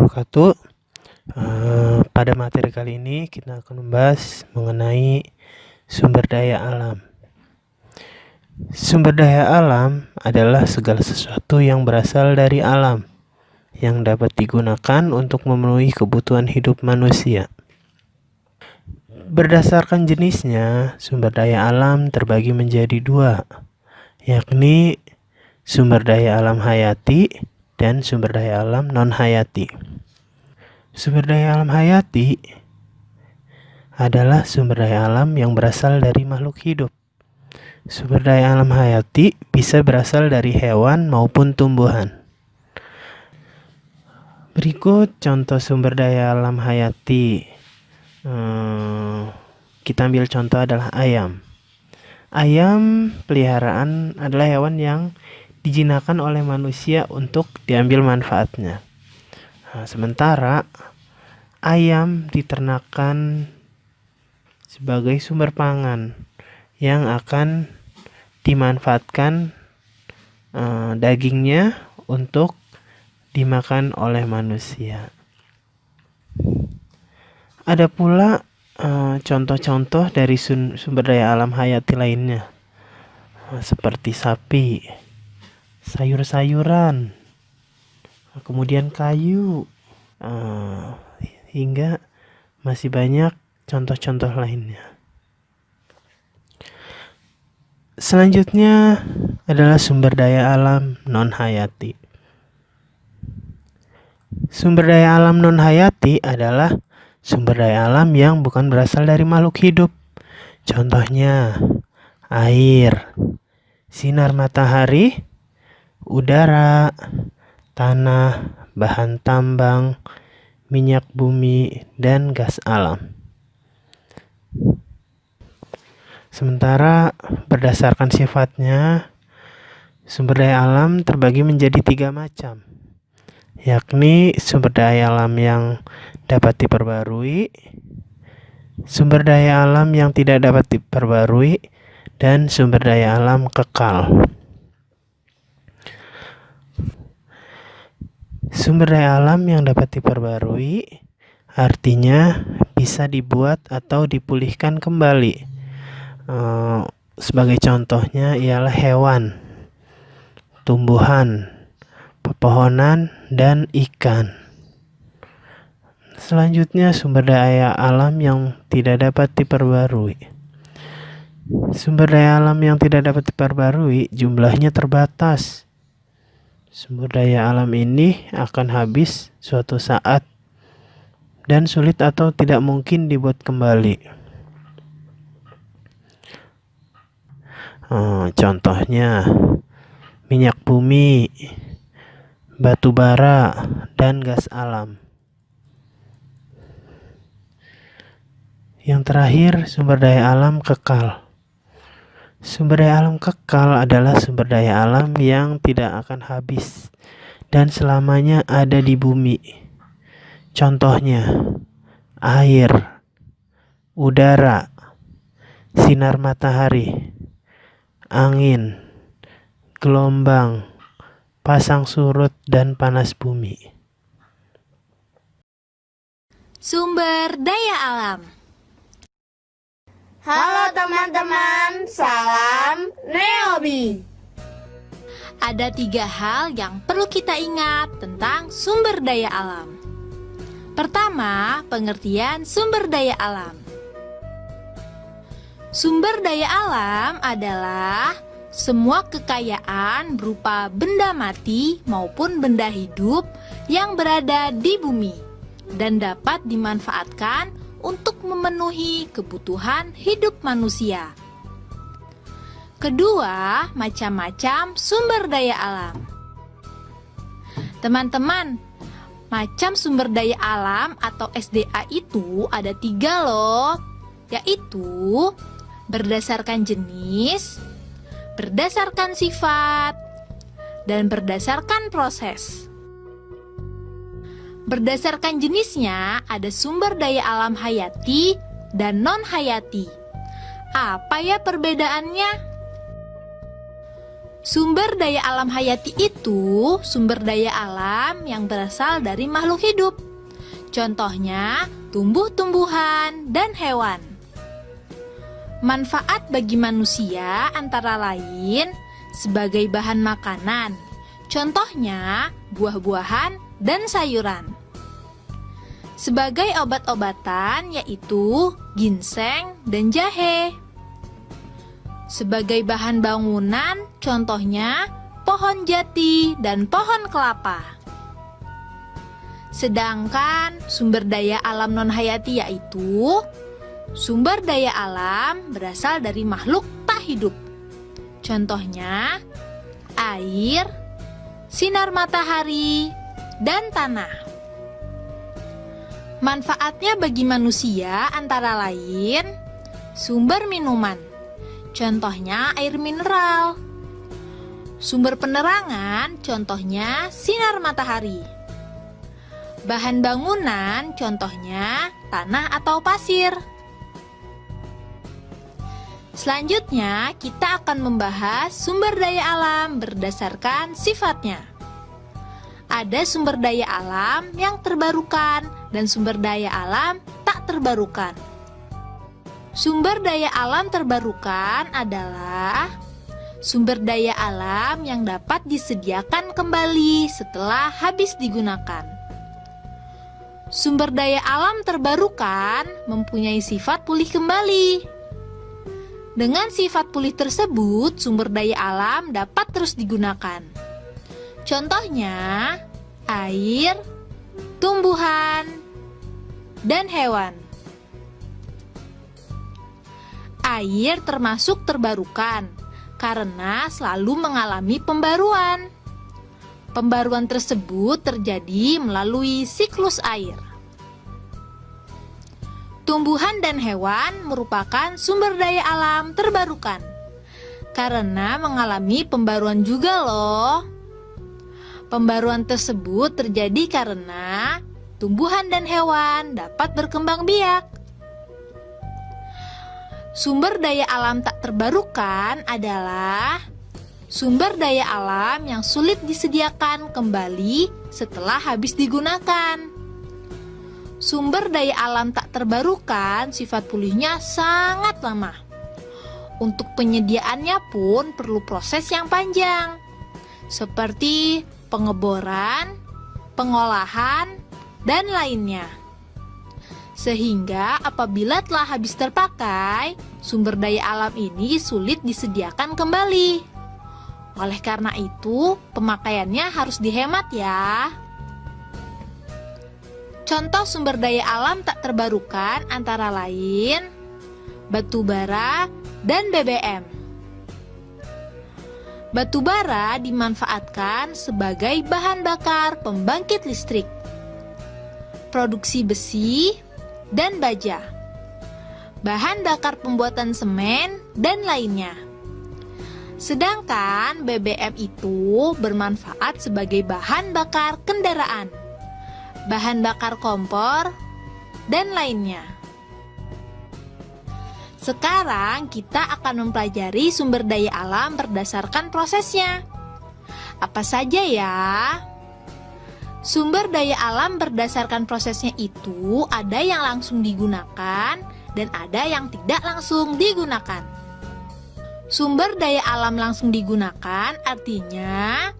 wabarakatuh. Pada materi kali ini kita akan membahas mengenai sumber daya alam. Sumber daya alam adalah segala sesuatu yang berasal dari alam, yang dapat digunakan untuk memenuhi kebutuhan hidup manusia. Berdasarkan jenisnya, sumber daya alam terbagi menjadi dua, yakni sumber daya alam hayati dan sumber daya alam non-hayati. Sumber daya alam hayati adalah sumber daya alam yang berasal dari makhluk hidup. Sumber daya alam hayati bisa berasal dari hewan maupun tumbuhan. Berikut contoh sumber daya alam hayati. Kita ambil contoh adalah ayam. Ayam peliharaan adalah hewan yang dijinakkan oleh manusia untuk diambil manfaatnya. Sementara ayam diternakan sebagai sumber pangan yang akan dimanfaatkan dagingnya untuk dimakan oleh manusia. Ada pula contoh-contoh dari sumber daya alam hayati lainnya, seperti sapi, sayur-sayuran, kemudian kayu, hingga masih banyak contoh-contoh lainnya. Selanjutnya adalah sumber daya alam non-hayati. Sumber daya alam non-hayati adalah sumber daya alam yang bukan berasal dari makhluk hidup. Contohnya air, sinar matahari, udara, tanah, bahan tambang, minyak bumi, dan gas alam. Sementara berdasarkan sifatnya, sumber daya alam terbagi menjadi 3 macam, yakni sumber daya alam yang dapat diperbarui, sumber daya alam yang tidak dapat diperbarui, dan sumber daya alam kekal. Sumber daya alam yang dapat diperbarui artinya bisa dibuat atau dipulihkan kembali. Sebagai contohnya ialah hewan, tumbuhan, pepohonan, dan ikan. Selanjutnya sumber daya alam yang tidak dapat diperbarui. Sumber daya alam yang tidak dapat diperbarui jumlahnya terbatas. Sumber daya alam ini akan habis suatu saat dan sulit atau tidak mungkin dibuat kembali. Contohnya minyak bumi, batu bara, dan gas alam. Yang terakhir, sumber daya alam kekal. Sumber daya alam kekal adalah sumber daya alam yang tidak akan habis dan selamanya ada di bumi. Contohnya air, udara, sinar matahari, angin, gelombang, pasang surut, dan panas bumi. Sumber daya alam. Halo teman-teman, salam Neobi. Ada 3 hal yang perlu kita ingat tentang sumber daya alam. Pertama, pengertian sumber daya alam. Sumber daya alam adalah semua kekayaan berupa benda mati maupun benda hidup yang berada di bumi dan dapat dimanfaatkan untuk memenuhi kebutuhan hidup manusia. Kedua, macam-macam sumber daya alam. Teman-teman, macam sumber daya alam atau SDA itu ada 3 loh, yaitu berdasarkan jenis, berdasarkan sifat, dan berdasarkan proses. Berdasarkan jenisnya ada sumber daya alam hayati dan non-hayati. Apa ya perbedaannya? Sumber daya alam hayati itu sumber daya alam yang berasal dari makhluk hidup. Contohnya, tumbuh-tumbuhan dan hewan. Manfaat bagi manusia antara lain sebagai bahan makanan. Contohnya, buah-buahan dan sayuran. Sebagai obat-obatan yaitu ginseng dan jahe. Sebagai bahan bangunan, contohnya pohon jati dan pohon kelapa. Sedangkan sumber daya alam non-hayati yaitu sumber daya alam berasal dari makhluk tak hidup. Contohnya air, sinar matahari, dan tanah. Manfaatnya bagi manusia antara lain sumber minuman. Contohnya air mineral. Sumber penerangan, contohnya sinar matahari. Bahan bangunan, contohnya tanah atau pasir. Selanjutnya, kita akan membahas sumber daya alam berdasarkan sifatnya. Ada sumber daya alam yang terbarukan dan sumber daya alam tak terbarukan. Sumber daya alam terbarukan adalah sumber daya alam yang dapat disediakan kembali setelah habis digunakan. Sumber daya alam terbarukan mempunyai sifat pulih kembali. Dengan sifat pulih tersebut, sumber daya alam dapat terus digunakan. Contohnya, air, tumbuhan, dan hewan. Air termasuk terbarukan karena selalu mengalami pembaruan. Pembaruan tersebut terjadi melalui siklus air. Tumbuhan dan hewan merupakan sumber daya alam terbarukan karena mengalami pembaruan juga loh. Pembaruan tersebut terjadi karena tumbuhan dan hewan dapat berkembang biak. Sumber daya alam tak terbarukan adalah sumber daya alam yang sulit disediakan kembali setelah habis digunakan. Sumber daya alam tak terbarukan sifat pulihnya sangat lama. Untuk penyediaannya pun perlu proses yang panjang, seperti pengeboran, pengolahan, dan lainnya. Sehingga apabila telah habis terpakai, sumber daya alam ini sulit disediakan kembali. Oleh karena itu, pemakaiannya harus dihemat ya. Contoh sumber daya alam tak terbarukan antara lain batu bara dan BBM. Batu bara dimanfaatkan sebagai bahan bakar pembangkit listrik, produksi besi, dan baja, bahan bakar pembuatan semen, dan lainnya. Sedangkan BBM itu bermanfaat sebagai bahan bakar kendaraan, bahan bakar kompor, dan lainnya. Sekarang kita akan mempelajari sumber daya alam berdasarkan prosesnya. Apa saja ya? Sumber daya alam berdasarkan prosesnya itu ada yang langsung digunakan dan ada yang tidak langsung digunakan. Sumber daya alam langsung digunakan artinya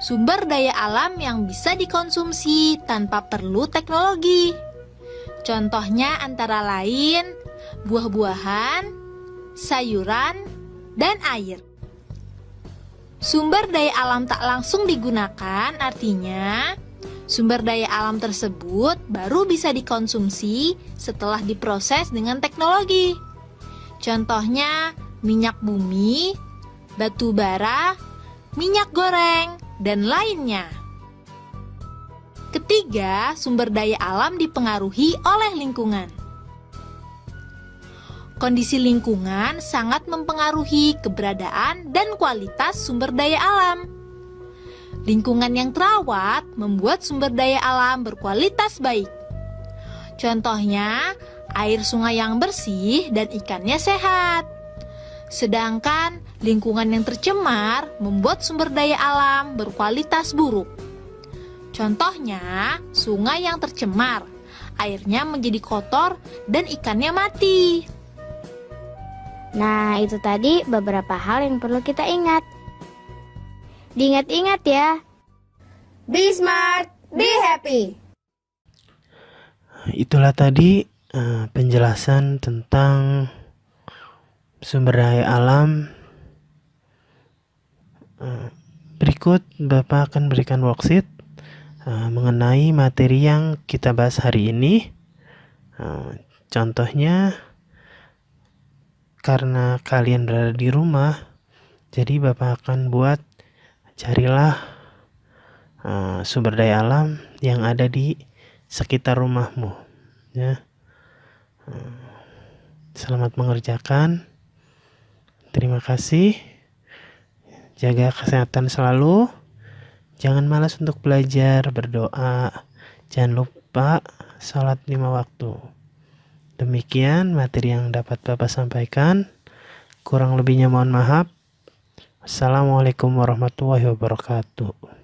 sumber daya alam yang bisa dikonsumsi tanpa perlu teknologi. Contohnya antara lain buah-buahan, sayuran, dan air. Sumber daya alam tak langsung digunakan artinya sumber daya alam tersebut baru bisa dikonsumsi setelah diproses dengan teknologi. Contohnya minyak bumi, batu bara, minyak goreng, dan lainnya. Ketiga, sumber daya alam dipengaruhi oleh lingkungan. Kondisi lingkungan sangat mempengaruhi keberadaan dan kualitas sumber daya alam. Lingkungan yang terawat membuat sumber daya alam berkualitas baik. Contohnya, air sungai yang bersih dan ikannya sehat. Sedangkan lingkungan yang tercemar membuat sumber daya alam berkualitas buruk. Contohnya, sungai yang tercemar, airnya menjadi kotor dan ikannya mati. Nah, itu tadi beberapa hal yang perlu kita ingat. Diingat-ingat ya. Be smart, be happy. Itulah tadi penjelasan tentang sumber daya alam. Berikut Bapak akan berikan worksheet mengenai materi yang kita bahas hari ini. Contohnya, karena kalian berada di rumah, jadi Bapak akan buat, carilah sumber daya alam yang ada di sekitar rumahmu, ya. Selamat mengerjakan. Terima kasih. Jaga kesehatan selalu. Jangan malas untuk belajar, berdoa. Jangan lupa sholat 5 waktu. Demikian materi yang dapat Bapak sampaikan. Kurang lebihnya mohon maaf. Assalamualaikum warahmatullahi wabarakatuh.